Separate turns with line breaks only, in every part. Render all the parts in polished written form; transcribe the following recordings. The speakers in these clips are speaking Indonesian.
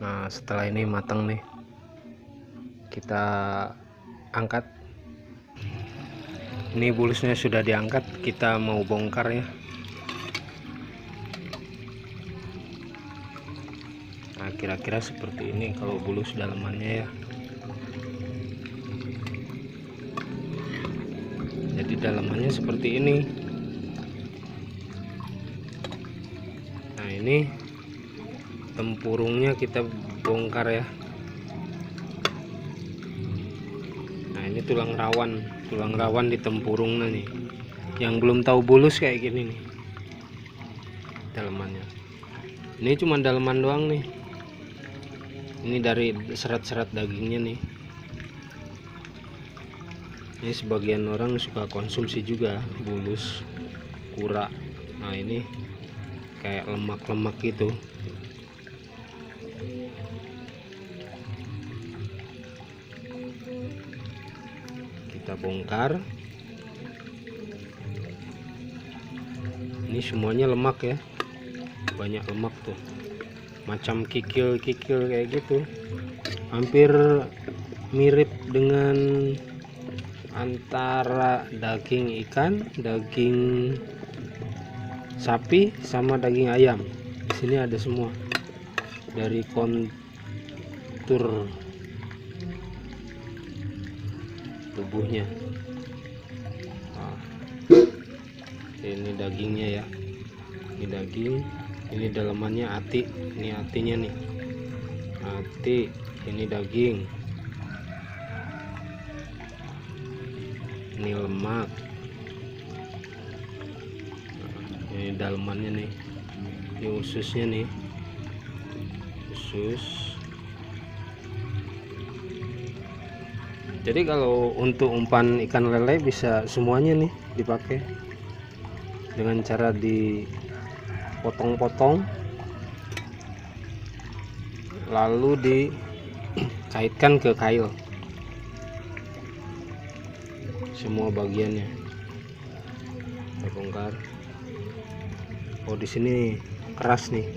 Nah, setelah ini matang nih, kita angkat. Ini bulusnya sudah diangkat, kita mau bongkar ya. Nah, kira-kira seperti ini kalau bulus dalamannya ya. Jadi dalamannya seperti ini. Nah, ini tempurungnya kita bongkar ya. Nah, ini tulang rawan di tempurungnya nih. Yang belum tahu bulus kayak gini nih dalamannya. Ini cuma dalaman doang nih. Ini dari serat-serat dagingnya nih. Ini sebagian orang suka konsumsi juga bulus, kura. Nah, ini kayak lemak-lemak gitu. Kita bongkar. Ini semuanya lemak ya, banyak lemak tuh, macam kikil-kikil kayak gitu, hampir mirip dengan antara daging ikan, daging sapi sama daging ayam. Di sini ada semua dari kontur tubuhnya. Nah, ini dagingnya ya, ini daging, ini dalamannya ati, ini atinya nih, ati, ini daging, ini lemak, ini dalamannya nih, ini ususnya nih, usus. Jadi kalau untuk umpan ikan lele bisa semuanya nih dipakai, dengan cara dipotong-potong lalu dikaitkan ke kail semua bagiannya. Kita bongkar. Oh, di sini keras nih.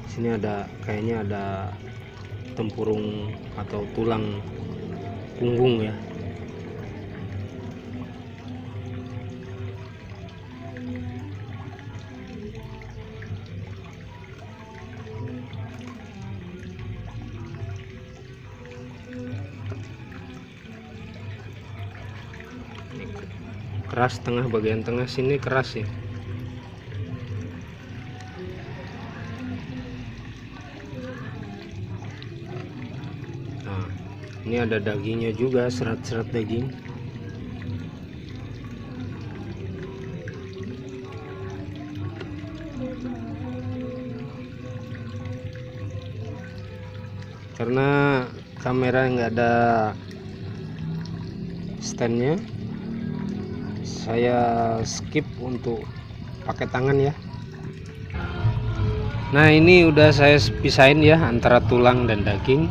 Di sini ada kayaknya ada tempurung atau tulang punggung ya. Ini keras, tengah, bagian tengah sini keras ya. Nah, ini ada dagingnya juga, serat-serat daging. Karena kamera nggak ada standnya, saya skip untuk pakai tangan ya. Nah, ini udah saya pisahin ya antara tulang dan daging,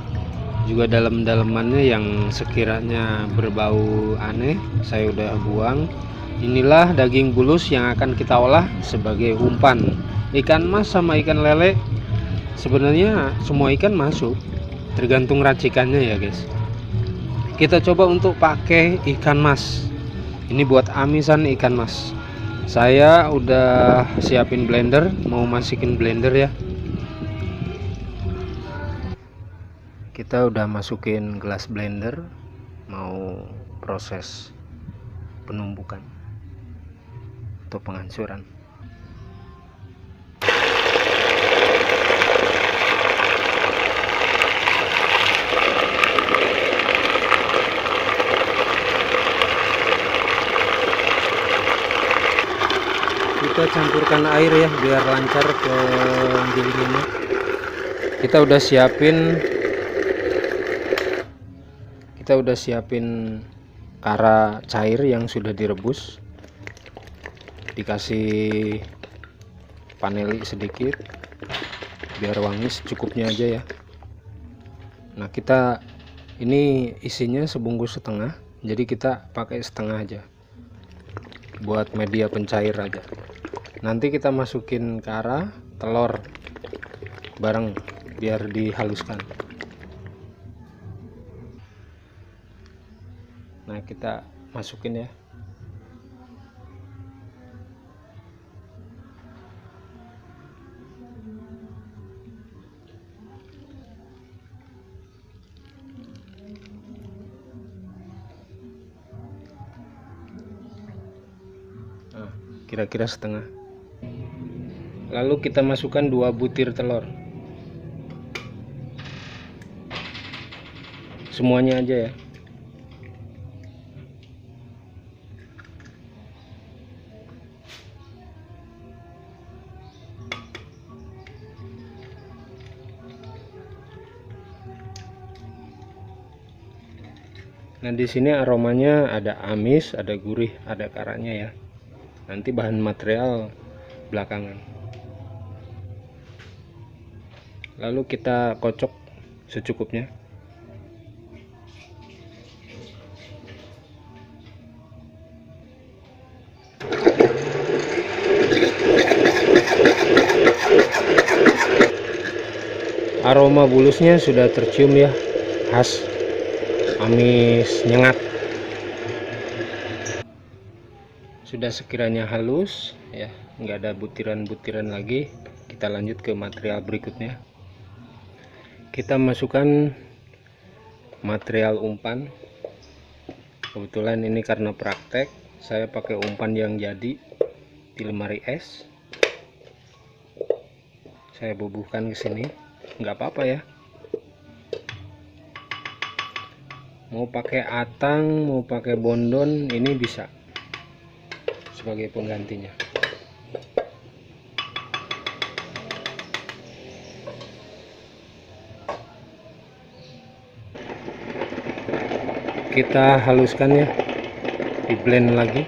juga dalam-dalamannya yang sekiranya berbau aneh saya udah buang. Inilah daging bulus yang akan kita olah sebagai umpan ikan mas sama ikan lele. Sebenarnya semua ikan masuk, tergantung racikannya ya guys. Kita coba untuk pakai ikan mas. Ini buat amisan ikan mas. Saya udah siapin blender, mau masukin blender ya. Kita udah masukin gelas blender, mau proses penumbukan atau penghancuran. Kita campurkan air ya biar lancar ke gilingannya. Kita udah siapin kara cair yang sudah direbus, dikasih vanili sedikit biar wangi, secukupnya aja ya. Nah, kita ini isinya sebungkus setengah, jadi kita pakai setengah aja buat media pencair aja. Nanti kita masukin kara, telur bareng biar dihaluskan. Nah, kita masukin ya. Nah, kira-kira setengah. Lalu kita masukkan 2 butir telur. Semuanya aja ya. Nah, di sini aromanya ada amis, ada gurih, ada karatnya ya. Nanti bahan material belakangan. Lalu kita kocok secukupnya. Aroma bulusnya sudah tercium ya, khas amis nyengat. Sudah sekiranya halus ya, nggak ada butiran-butiran lagi, kita lanjut ke material berikutnya. Kita masukkan material umpan. Kebetulan ini karena praktek, saya pakai umpan yang jadi di lemari es. Saya bubuhkan ke sini, nggak apa-apa ya. Mau pakai atang, mau pakai bondon, ini bisa sebagai penggantinya. Kita haluskan ya, di blend lagi.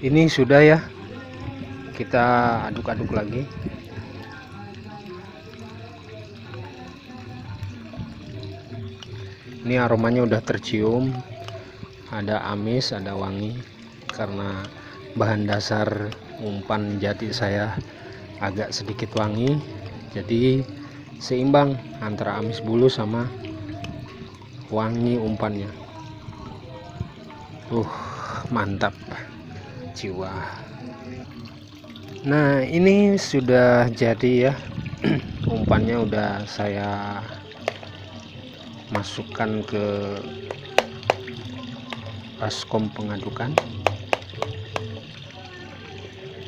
Ini sudah ya, kita aduk-aduk lagi. Ini aromanya udah tercium, ada amis, ada wangi, karena bahan dasar umpan jati saya agak sedikit wangi, jadi seimbang antara amis bulu sama wangi umpannya. Mantap jiwa. Nah, ini sudah jadi ya. Umpannya udah saya masukkan ke baskom pengadukan.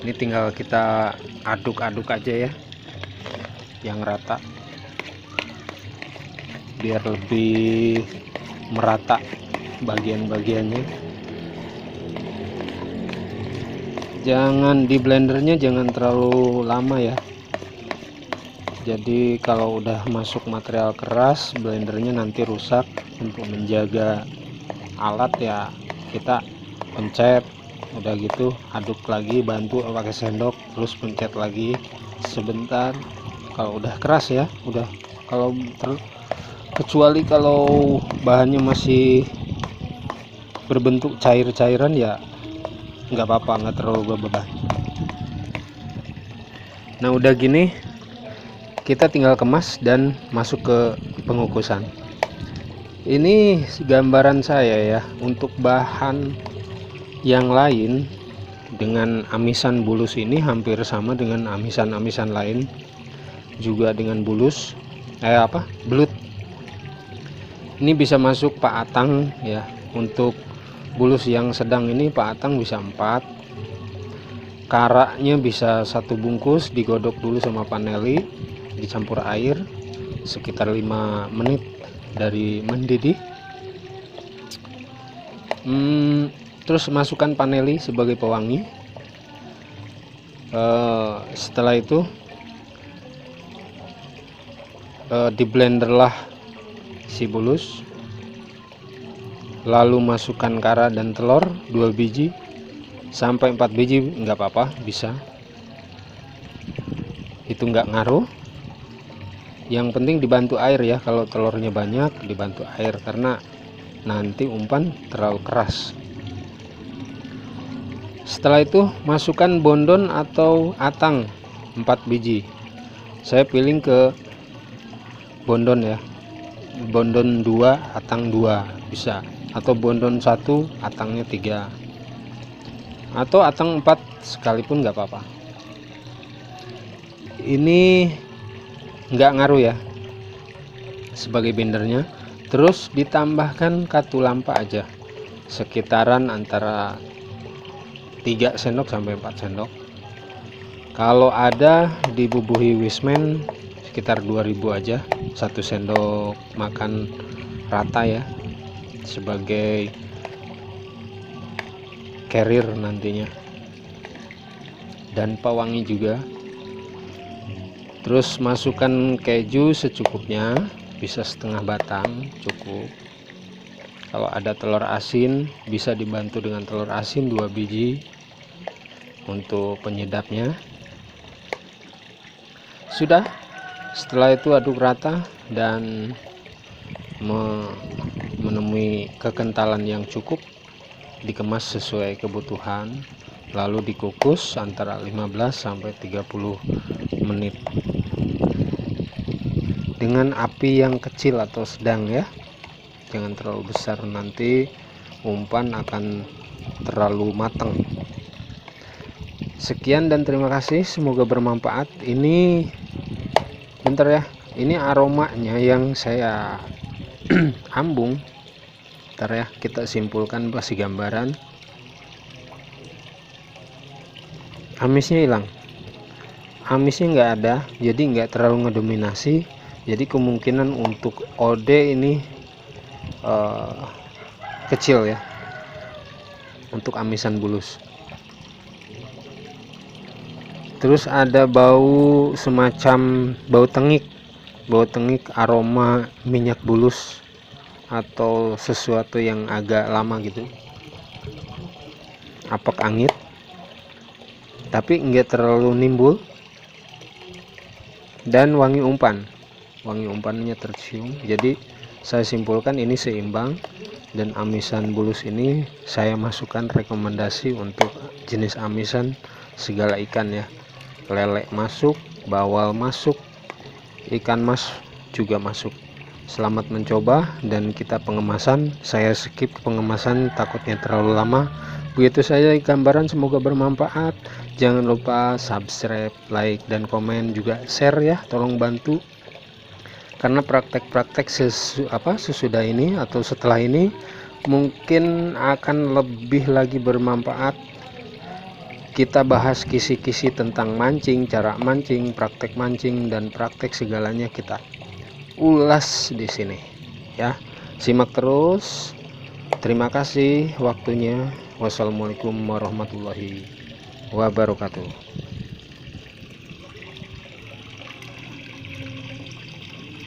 Ini tinggal kita aduk-aduk aja ya, yang rata, biar lebih merata bagian-bagiannya. Jangan di blendernya, jangan terlalu lama ya. Jadi kalau udah masuk material keras, blendernya nanti rusak. Untuk menjaga alat ya, kita pencet, udah gitu aduk lagi, bantu pakai sendok, terus pencet lagi sebentar. Kalau udah keras ya, udah. Kecuali kalau bahannya masih berbentuk cair-cairan ya nggak apa-apa, nggak terlalu beban. Nah, udah gini kita tinggal kemas dan masuk ke pengukusan. Ini gambaran saya ya. Untuk bahan yang lain dengan amisan bulus ini hampir sama dengan amisan-amisan lain, juga dengan bulus belut. Ini bisa masuk Pak Atang ya. Untuk bulus yang sedang ini Pak Atang bisa 4, karaknya bisa 1 bungkus, digodok dulu sama paneli, dicampur air sekitar 5 menit dari mendidih. Terus masukkan paneli sebagai pewangi. Setelah itu di blender lah si bulus, lalu masukkan kara dan telur 2 biji sampai 4 biji, nggak apa-apa, bisa, itu nggak ngaruh. Yang penting dibantu air ya. Kalau telurnya banyak dibantu air, karena nanti umpan terlalu keras. Setelah itu masukkan bondon atau atang 4 biji. Saya pilih ke bondon ya. Bondon 2 atang 2 bisa, atau bondon 1 atangnya 3, atau atang 4 sekalipun nggak apa-apa. Ini nggak ngaruh ya sebagai bindernya. Terus ditambahkan katulampa aja sekitaran antara 3 sendok sampai 4 sendok. Kalau ada dibubuhi wismen sekitar 2000 aja, 1 sendok makan rata ya, sebagai carrier nantinya. Dan pewangi juga. Terus masukkan keju secukupnya, bisa setengah batang cukup. Kalau ada telur asin bisa dibantu dengan telur asin 2 biji untuk penyedapnya. Sudah. Setelah itu aduk rata dan menemui kekentalan yang cukup, dikemas sesuai kebutuhan, lalu dikukus antara 15 sampai 30 menit dengan api yang kecil atau sedang ya, jangan terlalu besar, nanti umpan akan terlalu matang. Sekian dan terima kasih, semoga bermanfaat. Ini bentar ya, ini aromanya yang saya ambung. Bentar ya, kita simpulkan kasih gambaran. Amisnya hilang, amisnya nggak ada, jadi nggak terlalu ngedominasi. Jadi kemungkinan untuk OD ini kecil ya, untuk amisan bulus. Terus ada bau semacam bau tengik aroma minyak bulus atau sesuatu yang agak lama gitu, apak angit. tapi enggak terlalu nimbul, dan wangi umpannya tercium. Jadi saya simpulkan ini seimbang, dan amisan bulus ini saya masukkan rekomendasi untuk jenis amisan segala ikan ya. Lele masuk, bawal masuk, ikan mas juga masuk. Selamat mencoba, dan kita pengemasan, saya skip pengemasan takutnya terlalu lama. Begitu saja gambaran, semoga bermanfaat. Jangan lupa subscribe, like, dan komen, juga share ya, tolong bantu. Karena praktek-praktek sesudah ini atau setelah ini mungkin akan lebih lagi bermanfaat. Kita bahas kisi-kisi tentang mancing, cara mancing, praktek mancing, dan praktek segalanya kita ulas di sini ya. Simak terus. Terima kasih waktunya. Wassalamualaikum warahmatullahi wabarakatuh.